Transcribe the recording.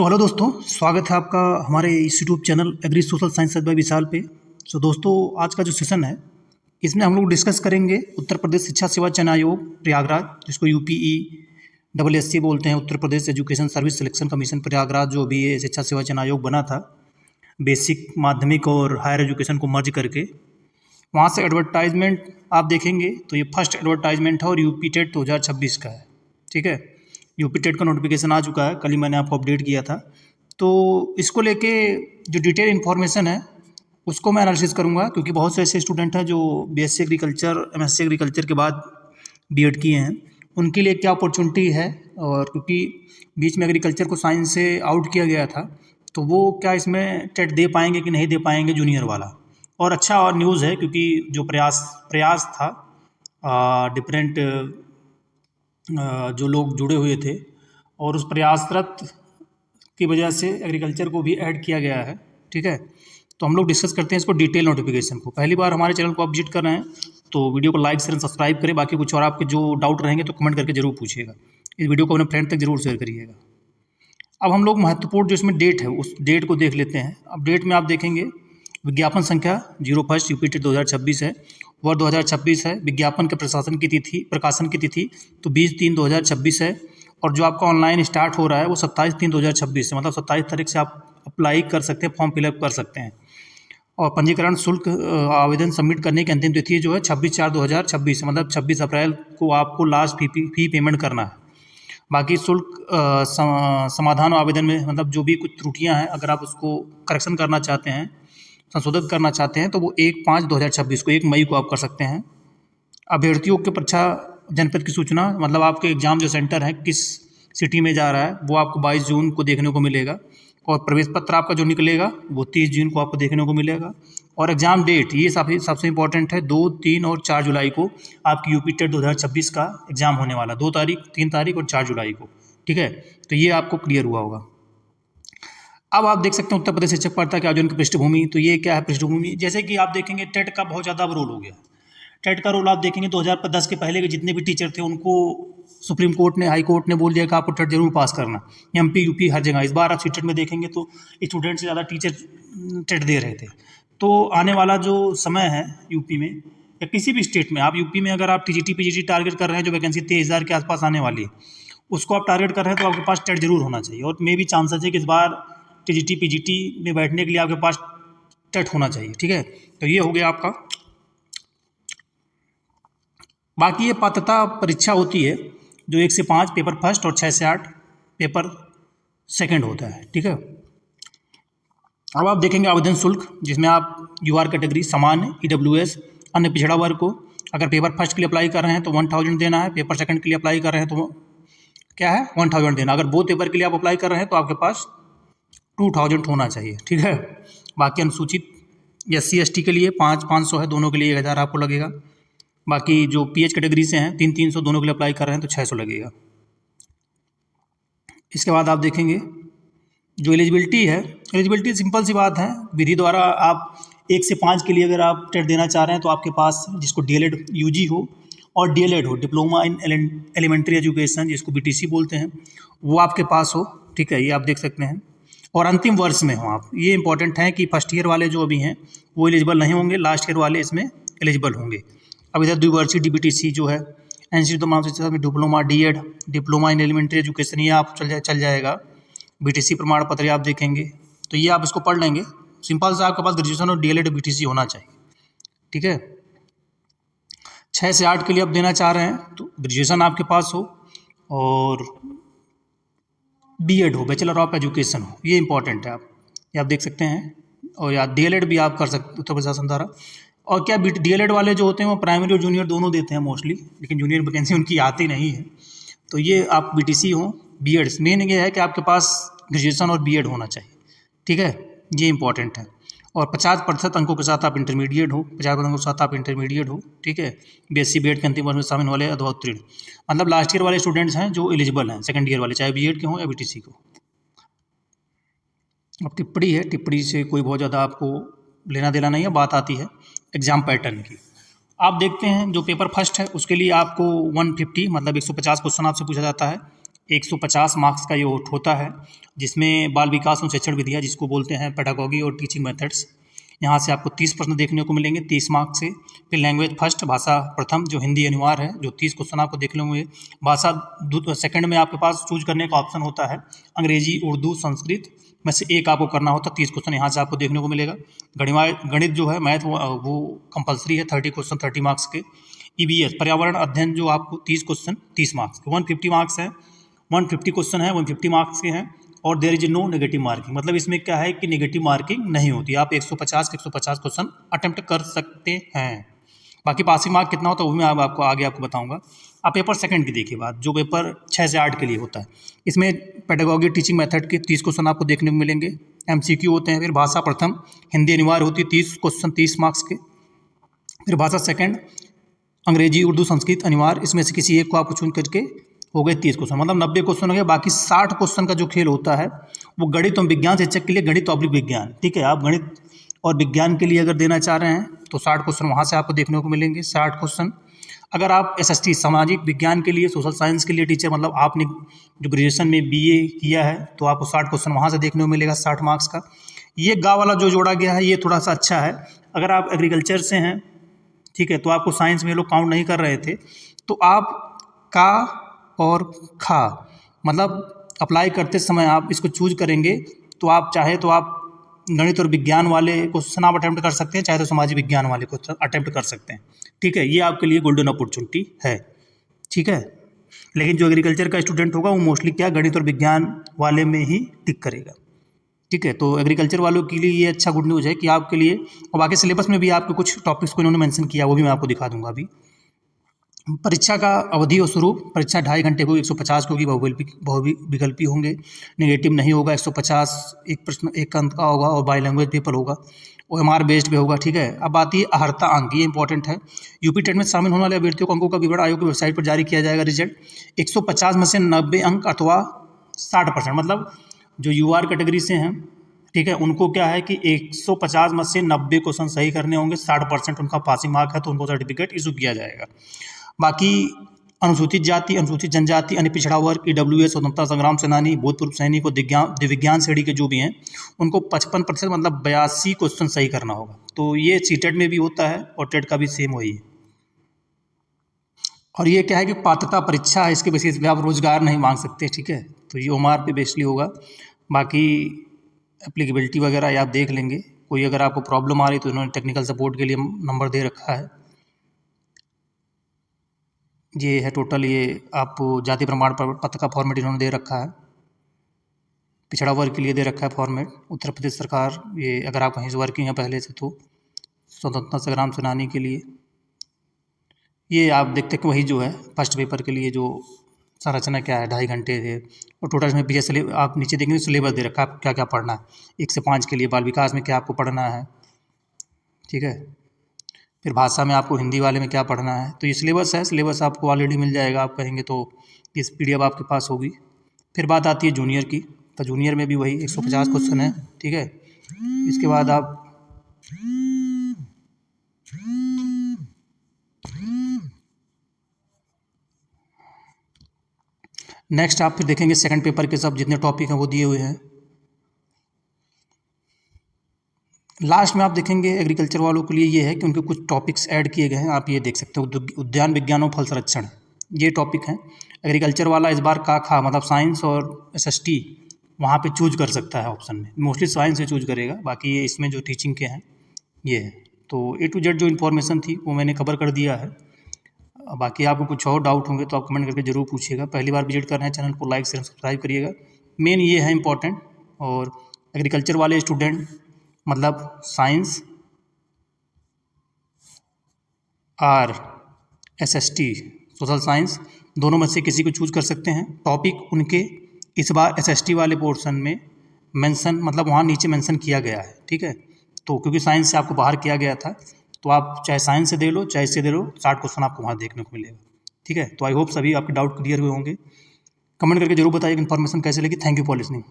Hello दोस्तों, स्वागत है आपका हमारे इस YouTube channel agri social science by Vishal पे। दोस्तों, आज का जो सेशन है इसमें हम लोग डिस्कस करेंगे उत्तर प्रदेश शिक्षा सेवा चयन आयोग प्रयागराज, जिसको यूपीई डबल एस सी बोलते हैं, Uttar Pradesh education service selection commission Prayagraj, जो भी ये शिक्षा सेवा चयन आयोग बना था बेसिक माध्यमिक और हायर एजुकेशन को मर्ज करके। वहाँ से एडवर्टाइजमेंट आप देखेंगे तो ये फर्स्ट एडवर्टाइजमेंट है और यूपी टेट 2026 का है। ठीक है, यूपी टेट का नोटिफिकेशन आ चुका है, कल ही मैंने आपको अपडेट किया था। तो इसको लेके जो डिटेल इन्फॉर्मेशन है उसको मैं एनालिसिस करूँगा, क्योंकि बहुत से ऐसे स्टूडेंट हैं जो बीएससी एग्रीकल्चर एमएससी एग्रीकल्चर के बाद बीएड किए हैं, उनके लिए क्या अपॉर्चुनिटी है। और क्योंकि बीच में एग्रीकल्चर को साइंस से आउट किया गया था, तो वो क्या इसमें टेट दे पाएंगे कि नहीं दे पाएंगे जूनियर वाला। और अच्छा और न्यूज़ है, क्योंकि जो प्रयास था डिफरेंट जो लोग जुड़े हुए थे और उस प्रयासरत की वजह से एग्रीकल्चर को भी ऐड किया गया है। ठीक है, तो हम लोग डिस्कस करते हैं इसको डिटेल नोटिफिकेशन को। पहली बार हमारे चैनल को आप विजिट कर रहे हैं तो वीडियो को लाइक शेयर सब्सक्राइब करें। बाकी कुछ और आपके जो डाउट रहेंगे तो कमेंट करके जरूर पूछिएगा। इस वीडियो को अपने फ्रेंड तक जरूर शेयर करिएगा। अब हम लोग महत्वपूर्ण जो इसमें डेट है उस डेट को देख लेते हैं। अब डेट में आप देखेंगे विज्ञापन संख्या 01 यूपी टेट 2026 है, वर्ष 2026 है। विज्ञापन के प्रकाशन की तिथि तो 20/3/2026 है। और जो आपका ऑनलाइन स्टार्ट हो रहा है वो 27/3/2026 से, मतलब 27 तारीख से आप अप्लाई कर सकते हैं, फॉर्म फिलअप कर सकते हैं। और पंजीकरण शुल्क आवेदन सबमिट करने की अंतिम तिथि जो है 26/4/2026, मतलब 26 अप्रैल को आपको लास्ट फी पेमेंट करना है। बाकी शुल्क समाधान आवेदन में, मतलब जो भी कुछ त्रुटियां हैं अगर आप उसको करेक्शन करना चाहते हैं, संशोधित करना चाहते हैं, तो वो 1/5/2026 को 1 मई को आप कर सकते हैं। अभ्यर्थियों के परीक्षा जनपद की सूचना, मतलब आपके एग्ज़ाम जो सेंटर है किस सिटी में जा रहा है, वो आपको 22 जून को देखने को मिलेगा। और प्रवेश पत्र आपका जो निकलेगा वो 30 जून को आपको देखने को मिलेगा। और एग्ज़ाम डेट ये सबसे इंपॉर्टेंट है, 2, 3 और 4 जुलाई को आपकी यूपी टेट 2026 का एग्ज़ाम होने वाला, 2 तारीख, 3 तारीख और 4 जुलाई को। ठीक है, तो ये आपको क्लियर हुआ होगा। अब आप देख सकते हैं उत्तर प्रदेश शिक्षक पात्रता के आयोजन की पृष्ठभूमि। तो ये क्या है पृष्ठभूमि, जैसे कि आप देखेंगे टेट का बहुत ज़्यादा अब रोल हो गया। टेट का रोल आप देखेंगे 2010 के पहले के जितने भी टीचर थे उनको सुप्रीम कोर्ट ने, हाई कोर्ट ने बोल दिया कि आपको टेट जरूर पास करना, एमपी यूपी हर जगह। इस बार आप सीटेट में देखेंगे तो स्टूडेंट से ज़्यादा टीचर टेट दे रहे थे। तो आने वाला जो समय है यूपी में या किसी भी स्टेट में, आप यूपी में अगर आप टीजीटी पीजीटी टारगेट कर रहे हैं, जो वैकेंसी 23,000 के आसपास आने वाली है उसको आप टारगेट कर रहे हैं, तो आपके पास टेट जरूर होना चाहिए। और मे भी चांसेस है कि इस बार टीजीटी पीजीटी में बैठने के लिए आपके पास टेट होना चाहिए। ठीक है, तो ये हो गया आपका। बाकी ये पात्रता परीक्षा होती है जो 1 से 5 पेपर फर्स्ट और 6 से 8 पेपर सेकंड होता है। ठीक है, अब आप देखेंगे आवेदन शुल्क, जिसमें आप यूआर कैटेगरी, सामान्य, ईडब्ल्यूएस, अन्य पिछड़ा वर्ग को अगर पेपर फर्स्ट के लिए अप्लाई कर रहे हैं तो 1000 देना है। पेपर सेकंड के लिए अप्लाई कर रहे हैं तो क्या है 1000 देना। अगर बोथ पेपर के लिए आप अप्लाई कर रहे हैं तो आपके पास 2000 होना चाहिए। ठीक है, बाकी अनुसूचित SC ST के लिए 500 है, दोनों के लिए 1000 आपको लगेगा। बाकी जो PH कैटेगरी से हैं 300 दोनों के लिए अप्लाई कर रहे हैं तो 600 लगेगा। इसके बाद आप देखेंगे जो एलिजिबिलिटी है, एलिजिबिलिटी सिंपल सी बात है, विधि द्वारा आप 1 से 5 के लिए अगर आप टेट देना चाह रहे हैं तो आपके पास जिसको DLED UG हो और DLED हो, डिप्लोमा इन एलिमेंट्री एजुकेशन, जिसको BTC बोलते हैं, वो आपके पास हो। ठीक है, ये आप देख सकते हैं। और अंतिम वर्ष में हो आप, ये इंपॉर्टेंट है कि फर्स्ट ईयर वाले जो अभी हैं वो एलिजिबल नहीं होंगे, लास्ट ईयर वाले इसमें एलिजिबल होंगे। अब इधर द्विवर्षीय DBTC जो है इंस्टीट्यूट ऑफ मानव शिक्षा में diploma DED, diploma in elementary education, ये आप चल जाएगा। BTC प्रमाण पत्र आप देखेंगे तो ये आप इसको पढ़ लेंगे। सिंपल सा आपके पास ग्रेजुएशन और DLED BTC होना चाहिए। ठीक है, 6 से 8 के लिए आप देना चाह रहे हैं तो ग्रेजुएशन आपके पास हो और BEd हो, बैचलर ऑफ एजुकेशन हो, ये इंपॉर्टेंट है। ये आप देख सकते हैं। और या DLED भी आप कर सकते उत्तर प्रदेश शासन द्वारा। और क्या DLED वाले जो होते हैं वो प्राइमरी और जूनियर दोनों देते हैं मोस्टली, लेकिन जूनियर वैकेंसी उनकी आती नहीं है। तो ये आप BTC हो, BEd, मेन ये है कि आपके पास ग्रेजुएशन और BEd होना चाहिए। ठीक है, ये इंपॉर्टेंट है। और 50% अंकों के साथ आप इंटरमीडिएट हो, 50% अंकों के साथ आप इंटरमीडिएट हो। ठीक है, BSc BEd के अंतिम वर्ष में शामिल वाले अथवा उत्तीर्ण, मतलब लास्ट ईयर वाले स्टूडेंट्स हैं जो एलिजिबल हैं, सेकंड ईयर वाले, चाहे BEd के हों या BTC को। अब टिप्पणी है, टिप्पणी से कोई बहुत ज़्यादा आपको लेना देना नहीं है। बात आती है एग्ज़ाम पैटर्न की। आप देखते हैं जो पेपर फर्स्ट है उसके लिए आपको 150 मतलब 150 क्वेश्चन आपसे पूछा जाता है। 150 मार्क्स का ये होता है, जिसमें बाल विकास और शिक्षण विधियाँ जिसको बोलते हैं पेडागॉजी और टीचिंग मेथड्स, यहाँ से आपको 30 प्रश्न देखने को मिलेंगे 30 मार्क्स से। फिर लैंग्वेज फर्स्ट, भाषा प्रथम जो हिंदी अनिवार्य है, जो 30 क्वेश्चन आपको देखने को मिले। भाषा सेकंड में आपके पास चूज करने का ऑप्शन होता है अंग्रेजी, उर्दू, संस्कृत में से एक आपको करना होता है। 30 क्वेश्चन यहाँ से आपको देखने को मिलेगा। गणित जो है मैथ वो कंपलसरी है, 30 क्वेश्चन 30 मार्क्स के। EVS पर्यावरण अध्ययन जो आपको 30 क्वेश्चन 30 मार्क्स के, 150 मार्क्स है, 150 क्वेश्चन है, 150 मार्क्स के हैं। और there is no negative marking, मतलब इसमें क्या है कि नेगेटिव मार्किंग नहीं होती, आप 150 के 150 क्वेश्चन अटेम्प्ट कर सकते हैं। बाकी पासिंग मार्क कितना होता है वो मैं आपको आगे बताऊंगा। आप पेपर सेकंड की देखिए बात, जो पेपर 6 से 8 के लिए होता है, इसमें पेडागॉजी टीचिंग मेथड के 30 क्वेश्चन आपको देखने को मिलेंगे, MCQ होते हैं। फिर भाषा प्रथम हिंदी अनिवार्य होती है, 30 क्वेश्चन 30 मार्क्स के। फिर भाषा सेकंड अंग्रेजी, उर्दू, संस्कृत अनिवार्य, इसमें से किसी एक को आपको चुन करके हो गए 30 क्वेश्चन, मतलब 90 क्वेश्चन हो गए। बाकी 60 क्वेश्चन का जो खेल होता है वो गणित और विज्ञान शिक्षक के लिए, गणित और विज्ञान, ठीक है। आप गणित और विज्ञान के लिए अगर देना चाह रहे हैं तो 60 क्वेश्चन वहाँ से आपको देखने को मिलेंगे, 60 क्वेश्चन। अगर आप SST सामाजिक विज्ञान के लिए, सोशल साइंस के लिए टीचर, मतलब आपने जो ग्रेजुएशन में BA किया है तो आपको 60 क्वेश्चन वहाँ से देखने को मिलेगा, 60 मार्क्स का। ये गा वाला जो जोड़ा गया है ये थोड़ा सा अच्छा है। अगर आप एग्रीकल्चर से हैं, ठीक है, तो आपको साइंस में लोग काउंट नहीं कर रहे थे, तो आप का और खा मतलब अप्लाई करते समय आप इसको चूज करेंगे, तो आप चाहे तो आप गणित और विज्ञान वाले क्वेश्चन आप अटेम्प्ट कर सकते हैं, चाहे तो सामाजिक विज्ञान वाले क्वेश्चन अटेम्प्ट कर सकते हैं, ठीक है। ये आपके लिए गोल्डन अपॉर्चुनिटी है, ठीक है। लेकिन जो एग्रीकल्चर का स्टूडेंट होगा वो मोस्टली क्या गणित और विज्ञान वाले में ही टिक करेगा, ठीक है। तो एग्रीकल्चर वालों के लिए ये अच्छा गुड न्यूज़ है कि आपके लिए, और बाकी सिलेबस में भी आपके कुछ टॉपिक्स को इन्होंने मेंशन किया, वो भी मैं आपको दिखा दूंगा अभी। परीक्षा का अवधि और स्वरूप, परीक्षा 2.5 घंटे को 150 की होगी, बहुविकल्पी होंगे, नेगेटिव नहीं होगा, 150 एक प्रश्न एक अंक का होगा, और बाई लैंग्वेज पेपर होगा, OMR बेस्ड पे होगा, ठीक है। अब आती है अहर्ता अंक, ये इंपॉर्टेंट है। यूपी टेट में शामिल होने वाले अभ्यर्थियों को अंकों का विवरण आयोग की वेबसाइट पर जारी किया जाएगा। रिजल्ट 150 में से 90 अंक अथवा 60%, मतलब जो UR कैटेगरी से हैं, ठीक है, उनको क्या है कि 150 में से 90 क्वेश्चन सही करने होंगे, 60% उनका पासिंग मार्क है, तो उनको सर्टिफिकेट इशू किया जाएगा। बाकी अनुसूचित जाति, अनुसूचित जनजाति, अन्य पिछड़ा वर्ग, EWS, स्वतंत्रता संग्राम सेनानी, भूतपूर्व सैनिक और दिव्यांग श्रेणी के जो भी हैं उनको 55% मतलब 82 क्वेश्चन सही करना होगा। तो ये सीटेट में भी होता है और टेट का भी सेम वही है। और ये क्या है कि पात्रता परीक्षा है, इसके बेसिस पे आप रोजगार नहीं मांग सकते, ठीक है। तो ये OMR पे बेसली होगा। बाकी एप्लीकेबिलिटी वगैरह ये आप देख लेंगे। कोई अगर आपको प्रॉब्लम आ रही तो उन्होंने टेक्निकल सपोर्ट के लिए नंबर दे रखा है। ये है टोटल, ये आपको जाति प्रमाण पत्र का फॉर्मेट इन्होंने दे रखा है, पिछड़ा वर्ग के लिए दे रखा है फॉर्मेट। उत्तर प्रदेश सरकार, ये अगर आप कहीं से वर्किंग है पहले से, तो स्वतंत्रता संग्राम सेनानी के लिए ये आप देखते हैं कि वही जो है फर्स्ट पेपर के लिए जो संरचना क्या है, 2.5 घंटे थे। और टोटल इसमें पीछे आप नीचे देखेंगे सिलेबस दे रखा है, क्या क्या पढ़ना है। 1 से 5 के लिए बाल विकास में क्या आपको पढ़ना है, ठीक है। फिर भाषा में आपको हिंदी वाले में क्या पढ़ना है। तो ये सिलेबस है, सिलेबस आपको ऑलरेडी मिल जाएगा, आप कहेंगे तो इस PDF आपके पास होगी। फिर बात आती है जूनियर की, तो जूनियर में भी वही 150 क्वेश्चन है, ठीक है। इसके बाद आप नेक्स्ट आप फिर देखेंगे सेकंड पेपर के सब जितने टॉपिक हैं वो दिए हुए हैं। लास्ट में आप देखेंगे एग्रीकल्चर वालों के लिए ये है कि उनके कुछ टॉपिक्स ऐड किए गए हैं, आप ये देख सकते हो। उद्यान विज्ञान और फल संरक्षण, ये टॉपिक हैं। एग्रीकल्चर वाला इस बार का खा मतलब साइंस और SST वहाँ पे चूज कर सकता है ऑप्शन में, मोस्टली साइंस से चूज करेगा। बाकी ये इसमें जो टीचिंग के हैं ये है। तो A to Z जो इन्फॉर्मेशन थी वो मैंने कवर कर दिया है। बाकी आपको कुछ और डाउट होंगे तो आप कमेंट करके ज़रूर पूछिएगा। पहली बार विजिट कर रहे हैं चैनल को लाइक शेयर सब्सक्राइब करिएगा, मेन ये है इम्पॉर्टेंट। और एग्रीकल्चर वाले स्टूडेंट मतलब साइंस और SST सोशल साइंस दोनों में से किसी को चूज कर सकते हैं। टॉपिक उनके इस बार SST वाले पोर्शन में मेंशन, मतलब वहाँ नीचे मेंशन किया गया है, ठीक है। तो क्योंकि साइंस से आपको बाहर किया गया था, तो आप चाहे साइंस से दे लो चाहे इससे दे लो, 60 क्वेश्चन आपको वहाँ देखने को मिलेगा, ठीक है। तो आई होप सभी आपके डाउट क्लियर हुए होंगे। कमेंट करके जरूर बताइए इन्फॉर्मेशन कैसे लगी। Thank you for listening.